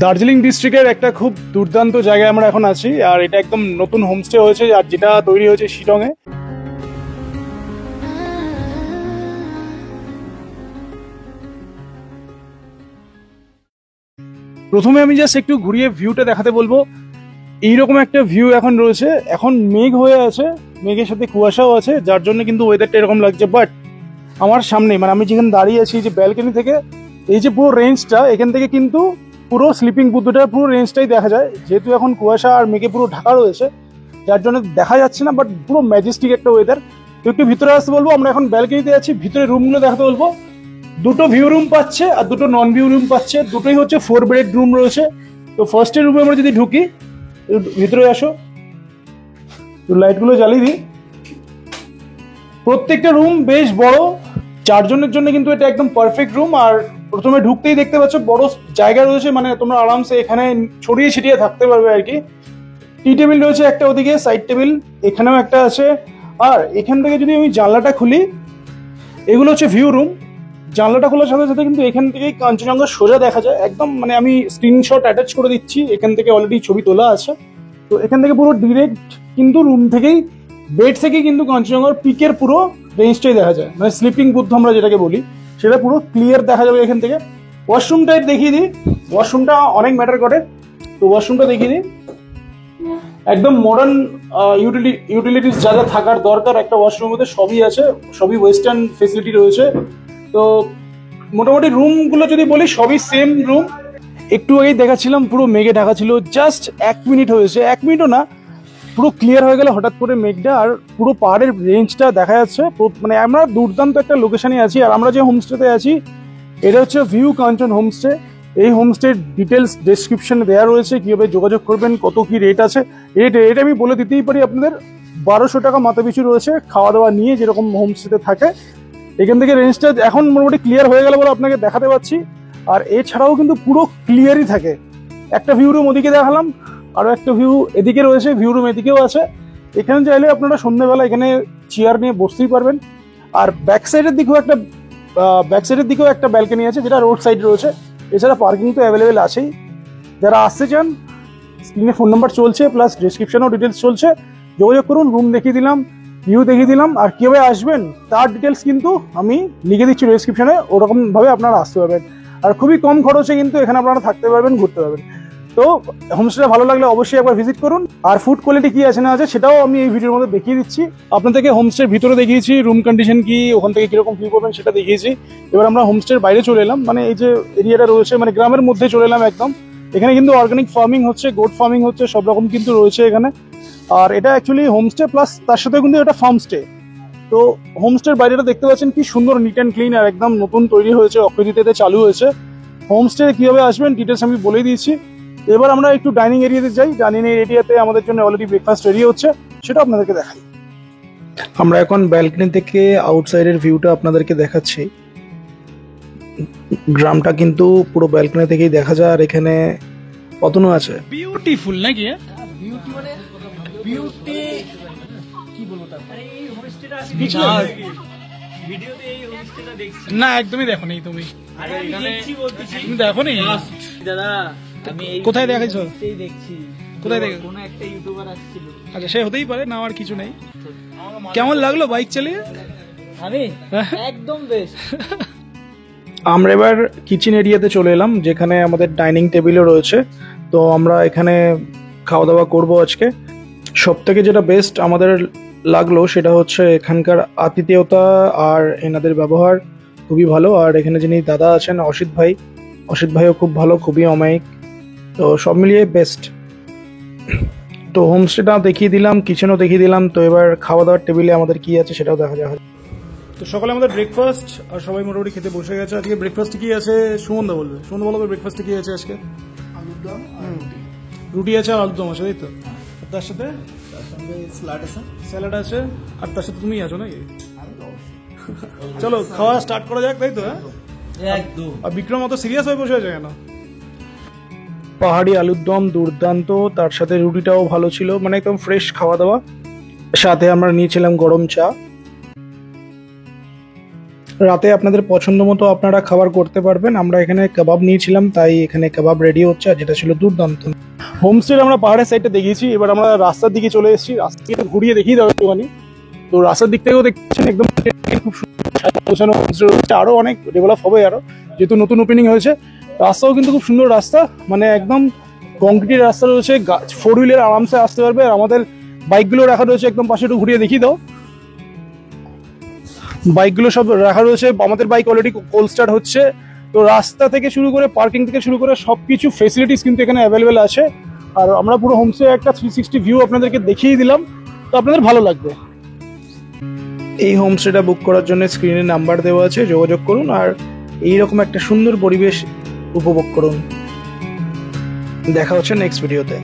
দার্জিলিং ডিস্ট্রিক্টের একটা খুব দুর্দান্ত জায়গায় আমরা এখন আছি, আর এটা একদম নতুন হোমস্টে হয়েছে, আর যেটা তৈরি হয়েছে শিলংয়ে। প্রথমে আমি জাস্ট একটু ঘুরিয়ে ভিউটা দেখাতে বলবো। এইরকম একটা ভিউ এখন রয়েছে, এখন মেঘ হয়ে আছে, মেঘের সাথে কুয়াশাও আছে, যার জন্য কিন্তু ওয়েদারটা এরকম লাগছে। বাট আমার সামনে মানে আমি যেখানে দাঁড়িয়ে আছি, যে ব্যালকনি থেকে এই যে পুরো রেঞ্জটা, এখান থেকে কিন্তু পুরো স্লিপিং বুদ্ধটা পুরো রেঞ্জটাই দেখা যায়। যেহেতু এখন কুয়াশা আর মেঘে পুরো ঢাকা রয়েছে, যার জন্য দেখা যাচ্ছে না, বাট পুরো ম্যাজেস্টিক একটা ওয়েদার। তো একটু ভিতরে আসতে বলবো, আমরা এখন ব্যালকনিতে আছি, ভিতরে রুমগুলো দেখাতে বলবো। দুটো ভিউ রুম পাচ্ছে আর দুটো নন ভিউ রুম পাচ্ছে, দুটোই হচ্ছে 4 বেড রুম রয়েছে। তো ফার্স্টের রুমে আমরা যদি ঢুকি, ভিতরে আসো, তো লাইটগুলো জ্বালিয়ে দিই। প্রত্যেকটা রুম বেশ বড়, 4 জনের জন্য কিন্তু এটা একদম পারফেক্ট রুম। আর প্রথমে ঢুকতেই দেখতে পাচ্ছ বড় জায়গা রয়েছে, মানে তোমরা আরামসে এখানে ছড়িয়ে ছিটিয়ে থাকতে পারবে আর কি। টি টেবিল রয়েছে একটা, ওদিকে সাইড টেবিল এখানেও একটা আছে। আর এখান থেকে যদি আমি জানলাটা খুলি, এগুলো হচ্ছে ভিউ রুম। জানলাটা খোলার সাথে সাথে কিন্তু এখান থেকেই কাঞ্চনজঙ্ঘা সোজা দেখা যায় একদম। মানে আমি স্ক্রিনশট অ্যাটাচ করে দিচ্ছি, এখান থেকে অলরেডি ছবি তোলা আছে। তো এখান থেকে পুরো ডিরেক্ট কিন্তু রুম থেকেই, বেড থেকেই কিন্তু কাঞ্চনজঙ্ঘার পিকের পুরো রেঞ্জটাই দেখা যায়, মানে স্লিপিং বুদ্ধ আমরা যেটাকে বলি, সেটা পুরো ক্লিয়ার দেখা যাবে এখান থেকে। ওয়াশরুমটা দেখিয়ে দিই, ওয়াশরুমটা অনেক ম্যাটার করে। তো ওয়াশরুমটা দেখিয়ে দিই, একদম মডার্ন ইউটিলিটিস যা যা থাকার দরকার একটা ওয়াশরুমের মধ্যে সবই আছে, সবই ওয়েস্টার্ন ফেসিলিটি রয়েছে। তো মোটামুটি রুমগুলো যদি বলি, সবই সেম রুম। একটু আগেই দেখাচ্ছিলাম পুরো মেঘে ঢাকা ছিল, জাস্ট 1 মিনিট হয়েছে, 1 মিনিটও না, পুরো ক্লিয়ার হয়ে গেল হঠাৎ করে মেঘটা, আর পুরো পাহাড়ের রেঞ্জটা দেখা যাচ্ছে। মানে আমরা দুর্দান্ত একটা লোকেশনে আছি। আর আমরা যে হোমস্টেতে আছি, এটা হচ্ছে ভিউ কাঞ্চন হোমস্টে। এই হোমস্টের ডিটেলস ডেসক্রিপশনে দেওয়া রয়েছে, কিভাবে যোগাযোগ করবেন, কত কি রেট আছে। রেট আমি বলে দিতেই পারি, আপনাদের 1200 টাকা মাথা পিছু রয়েছে, খাওয়া দাওয়া নিয়ে যেরকম হোমস্টেতে থাকে। এখান থেকে রেঞ্জটা এখন মোটামুটি ক্লিয়ার হয়ে গেল বলে আপনাকে দেখাতে পাচ্ছি। আর এছাড়াও কিন্তু পুরো ক্লিয়ারই থাকে। একটা ভিউ রুম ওদিকে দেখালাম, আরো একটা ভিউ এদিকে রয়েছে, ভিউ রুম এদিকেও আছে। এখানে চাইলে আপনারা সন্ধ্যেবেলা এখানে চেয়ার নিয়ে বসতেই পারবেন। আর ব্যাক সাইডের দিকেও একটা ব্যালকনি আছে, যেটা রোড সাইড রয়েছে। এছাড়া পার্কিং তো অ্যাভেলেবেল আছেই। যারা আসতে চান, স্ক্রিনে ফোন নাম্বার চলছে, প্লাস ডিসক্রিপশনেও ডিটেলস চলছে, যোগাযোগ করুন। রুম দেখিয়ে দিলাম, ভিউ দেখিয়ে দিলাম, আর কিভাবে আসবেন তার ডিটেলস কিন্তু আমি লিখে দিচ্ছি ডিসক্রিপশনে, ওরকম ভাবে আপনারা আসতে পারবেন। আর খুবই কম খরচে কিন্তু এখানে আপনারা থাকতে পারবেন, ঘুরতে পারবেন। তো হোমস্টেটা ভালো লাগলে অবশ্যই একবার ভিজিট করুন। আর ফুড কোয়ালিটি কি আছে না আছে সেটাও আমি এই ভিডিওর মধ্যে দেখিয়ে দিচ্ছি। আপনাদেরকে হোমস্টের ভিতরে দেখিয়েছি, রুম কন্ডিশন কি, ওখান থেকে কিরকম ফিল করবেন সেটা দেখিয়েছি। এবার আমরা হোমস্টের বাইরে চলে এলাম, মানে এই যে এরিয়াটা রয়েছে, মানে গ্রামের মধ্যে চলে এলাম একদম। এখানে কিন্তু অর্গানিক ফার্মিং হচ্ছে, গোট ফার্মিং হচ্ছে, সব রকম কিন্তু রয়েছে এখানে। আর এটা অ্যাকচুয়ালি হোমস্টে প্লাস তার সাথে কিন্তু এটা ফার্ম স্টে। তো হোমস্টের বাইরেটা দেখতে পাচ্ছেন কি সুন্দর, নিট অ্যান্ড ক্লিন, আর একদম নতুন তৈরি হয়েছে, অক্ষয়তৃতীয়াতে চালু হয়েছে। হোমস্টে কিভাবে আসবেন ডিটেলস আমি বলেই দিয়েছি। এবার আমরা একটু ডাইনিং এরিয়াতে যাই। ডাইনিং এরিয়াতে আমাদের জন্য অলরেডি ব্রেকফাস্ট রেডি হচ্ছে, সেটা আপনাদেরকে দেখাই। আমরা এখন ব্যালকনি থেকে আউটসাইডের ভিউটা আপনাদেরকে দেখাচ্ছি। গ্রামটা কিন্তু পুরো ব্যালকনি থেকেই দেখা যায়। আর এখানে অতনু আছে, বিউটিফুল নাকি? বিউটি মানে বিউটি কি বলবো তারপরে, এই হোমস্টেটা ভিডিওতে এই হোমস্টেটা দেখছি না, একদমই দেখো নি তুমি। আরে এখানে তুমি দেখো নি দাদা, আমি কোথায় দেখাইছো? এই দেখছি, কোথায় দেখো? কোন একটা ইউটিউবার আসছিল। আচ্ছা, সে হতেই পারে, না আর কিছু নেই। কেমন লাগলো বাইক চালিয়ে? আমি একদম বেস্ট। আমরা এবার কিচেন এরিয়াতে চলে এলাম, যেখানে আমাদের ডাইনিং টেবিলও রয়েছে। তো আমরা এখানে খাওয়া দাওয়া করবো আজকে। সব থেকে যেটা বেস্ট আমাদের লাগলো সেটা হচ্ছে এখানকার আতিথেয়তা আর এনাদের ব্যবহার খুবই ভালো। আর এখানে যিনি দাদা আছেন, অসিত ভাইও খুব ভালো, খুবই অমায়িক। তো সব মিলিয়ে বেস্ট। তো হোমস্টেটা দেখিয়ে দিলাম, কিচেনও দেখিয়ে দিলাম। তো এবার খাওয়া দাওয়ার টেবিলে আমাদের কি আছে সেটাও দেখা যাবে। তো সকালে আমাদের ব্রেকফাস্ট, আর সবাই মোটামুটি খেতে বসে গেছে। আজকে ব্রেকফাস্টে কি আছে সুমনদা বলবে। সুমনদা বলবে ব্রেকফাস্টে কি আছে আজকে? আলুর দম আর রুটি আছে, আর আলুর দম আছে, তাই তো? তার সাথে স্যালাড আছে, আর তার সাথে তুমি আছো নাকি? চলো খাওয়া স্টার্ট করা যাক, তাই তো? একদম। আর বিক্রম অত সিরিয়াস হয়ে বসে আছে কেন? পাহাড়ি আলুর দম দুর্দান্ত, তার সাথে রুটিটাও ভালো ছিল, মানে একদম ফ্রেশ খাওয়া দাওয়া। সাথে আমরা নিয়েছিলাম গরম চা। রাতে আপনাদের পছন্দ মতো আপনারা খাবার করতে পারবেন। আমরা এখানে কাবাব নিয়েছিলাম, তাই এখানে কাবাব রেডি হচ্ছে, আর যেটা ছিল দুর্দান্ত। হোমস্টে আমরা পাহাড়ের সাইডটা দেখিয়েছি, এবার আমরা রাস্তার দিকে চলে এসেছি। রাস্তা থেকে ঘুরিয়ে দেখিয়ে দেবো একটুখানি। তো রাস্তার দিক থেকেও দেখছেন একদম খুব সুন্দর হোমস্টে রয়েছে, আরও অনেক ডেভেলপ হবে আরও, যেহেতু নতুন ওপেনিং হয়েছে। রাস্তাও কিন্তু খুব সুন্দর রাস্তা, মানে একদম কংক্রিটের রাস্তা রয়েছে, 4 হুইলার আরামসে আসতে পারবে। আর আমাদের বাইকগুলো রাখা রয়েছে একদম পাশে, একটু ঘুরিয়ে দেখিয়ে দাও। বাইকগুলো সব রাখা রয়েছে, আমাদের বাইক অলরেডি কোল্ড স্টার্ট হচ্ছে। তো রাস্তা থেকে শুরু করে পার্কিং থেকে শুরু করে সবকিছু ফেসিলিটিস কিন্তু এখানে অ্যাভেলেবেল আছে। আর আমরা পুরো হোমস্টে একটা 360 ভিউ আপনাদেরকে দেখিয়ে দিলাম, তো আপনাদের ভালো লাগবে। এই হোমস্টেটা বুক করার জন্য স্ক্রিনে নাম্বার দেওয়া আছে, যোগাযোগ করুন আর এইরকম একটা সুন্দর পরিবেশ উপভোগ করুন। দেখা হচ্ছে নেক্সট ভিডিওতে।